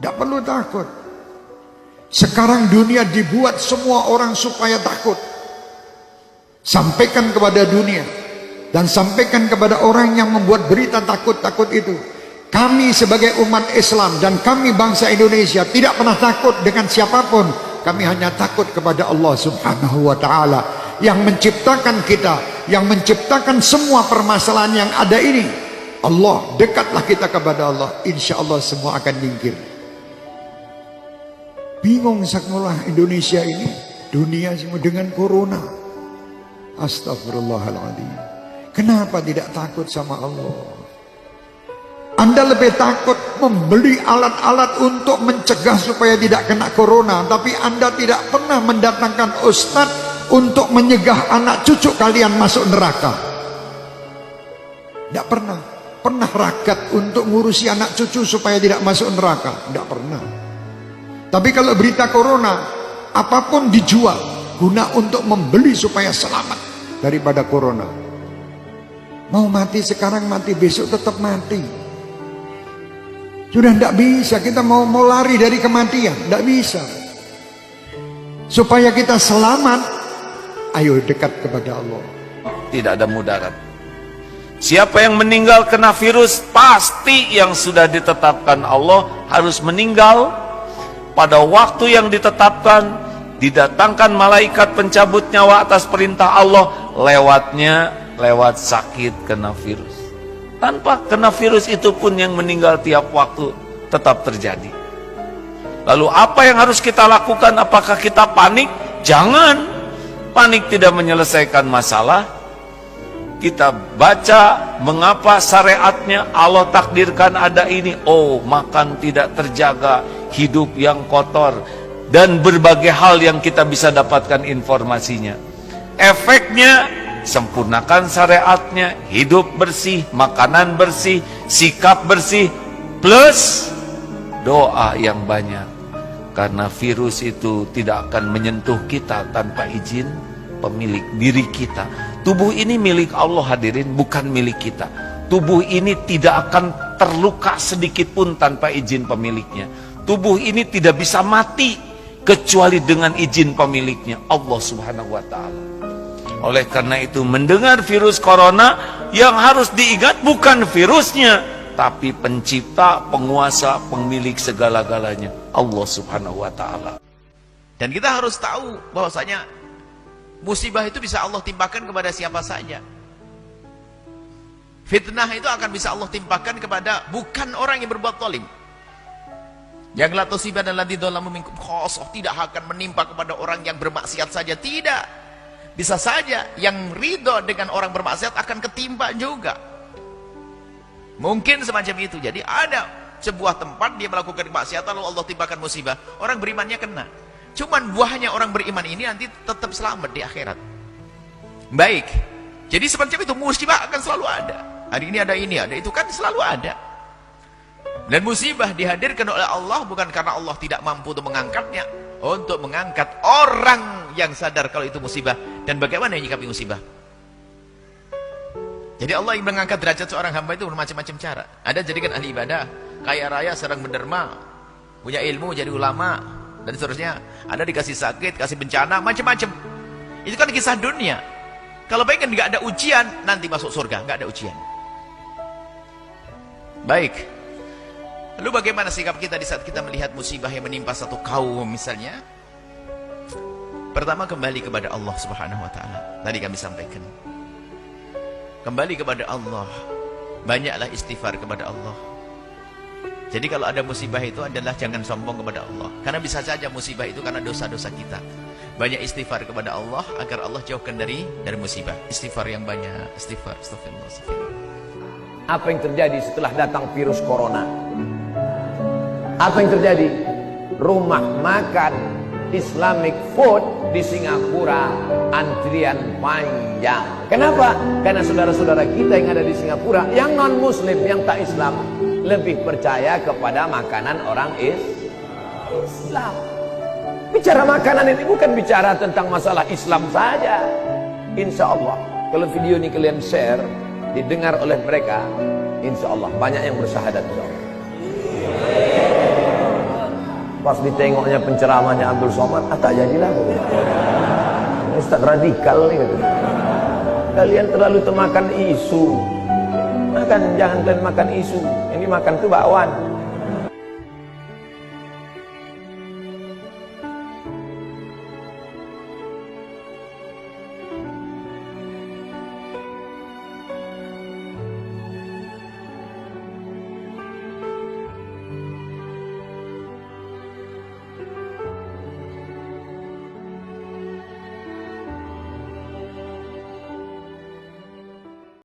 Tidak perlu takut. Sekarang dunia dibuat semua orang supaya takut. Sampaikan kepada dunia dan sampaikan kepada orang yang membuat berita takut-takut itu. Kami sebagai umat Islam dan kami bangsa Indonesia tidak pernah takut dengan siapapun. Kami hanya takut kepada Allah Subhanahu wa ta'ala yang menciptakan kita, yang menciptakan semua permasalahan yang ada ini. Allah, dekatlah kita kepada Allah, insya Allah semua akan nyingkir. Bingung sekolah Indonesia ini, dunia semua dengan corona. Astagfirullahaladzim. Kenapa tidak takut sama Allah? Anda lebih takut membeli alat-alat untuk mencegah supaya tidak kena corona, tapi Anda tidak pernah mendatangkan ustadz untuk menyegah anak cucu kalian masuk neraka. Tidak pernah. Pernah ragat untuk ngurusi anak cucu supaya tidak masuk neraka? Tidak pernah. Tapi kalau berita corona, apapun dijual guna untuk membeli supaya selamat daripada corona. Mau mati sekarang, mati besok tetap mati. Sudah tidak bisa, kita mau lari dari kematian, tidak bisa. Supaya kita selamat, ayo dekat kepada Allah. Tidak ada mudarat. Siapa yang meninggal kena virus, pasti yang sudah ditetapkan Allah harus meninggal pada waktu yang ditetapkan. Didatangkan malaikat pencabut nyawa atas perintah Allah, lewat sakit kena virus. Tanpa kena virus itu pun yang meninggal tiap waktu tetap terjadi. Lalu apa yang harus kita lakukan? Apakah kita panik? Jangan. Panik tidak menyelesaikan masalah. Kita baca mengapa syariatnya Allah takdirkan ada ini. Oh, makan tidak terjaga, hidup yang kotor, dan berbagai hal yang kita bisa dapatkan informasinya. Efeknya, sempurnakan syariatnya, hidup bersih, makanan bersih, sikap bersih, plus doa yang banyak. Karena virus itu tidak akan menyentuh kita tanpa izin pemilik diri kita. Tubuh ini milik Allah hadirin, bukan milik kita. Tubuh ini tidak akan terluka sedikit pun tanpa izin pemiliknya. Tubuh ini tidak bisa mati kecuali dengan izin pemiliknya, Allah Subhanahu wa ta'ala. Oleh karena itu, mendengar virus corona, yang harus diingat bukan virusnya, tapi pencipta, penguasa, pemilik segala-galanya, Allah Subhanahu wa ta'ala. Dan kita harus tahu bahwasanya musibah itu bisa Allah timpakan kepada siapa saja. Fitnah itu akan bisa Allah timpakan kepada bukan orang yang berbuat zalim. Yang la tusiban alladziina dzalamu minkum khassah, tidak akan menimpa kepada orang yang bermaksiat saja, tidak. Bisa saja yang ridho dengan orang bermaksiat akan ketimpa juga. Mungkin semacam itu. Jadi ada sebuah tempat dia melakukan kemaksiatan lalu Allah timpakan musibah. Orang berimannya kena. Cuman buahnya orang beriman ini nanti tetap selamat di akhirat. Baik. Jadi semacam itu, musibah akan selalu ada. Hari ini ada ini, ada itu, kan selalu ada. Dan musibah dihadirkan oleh Allah bukan karena Allah tidak mampu untuk mengangkatnya, untuk mengangkat orang yang sadar kalau itu musibah dan bagaimana menyikapi musibah. Jadi Allah yang mengangkat derajat seorang hamba itu bermacam-macam cara. Ada jadikan ahli ibadah, kaya raya, sedang menderma, punya ilmu, jadi ulama, dan seterusnya. Ada dikasih sakit, kasih bencana, macam-macam. Itu kan kisah dunia. Kalau pengen nggak ada ujian, nanti masuk surga, nggak ada ujian. Baik. Lalu bagaimana sikap kita di saat kita melihat musibah yang menimpa satu kaum misalnya? Pertama, kembali kepada Allah Subhanahu wa ta'ala. Tadi kami sampaikan. Kembali kepada Allah. Banyaklah istighfar kepada Allah. Jadi kalau ada musibah itu adalah jangan sombong kepada Allah. Karena bisa saja musibah itu karena dosa-dosa kita. Banyak istighfar kepada Allah agar Allah jauhkan dari musibah. Istighfar yang banyak. Istighfar. Astagfirullah. Apa yang terjadi setelah datang virus corona? Apa yang terjadi? Rumah makan Islamic food di Singapura antrian panjang. Kenapa? Karena saudara-saudara kita yang ada di Singapura, yang non muslim, yang tak Islam, lebih percaya kepada makanan orang Islam. Bicara makanan ini bukan bicara tentang masalah Islam saja. Insya Allah kalau video ini kalian share, didengar oleh mereka, insya Allah banyak yang bersyahadat, insya Allah. Pas ditengoknya penceramahnya Abdul Somad, tak jadilah. Ustaz radikal nih. Kalian terlalu termakan isu. Jangan kalian makan isu. Yang dimakan itu bakwan.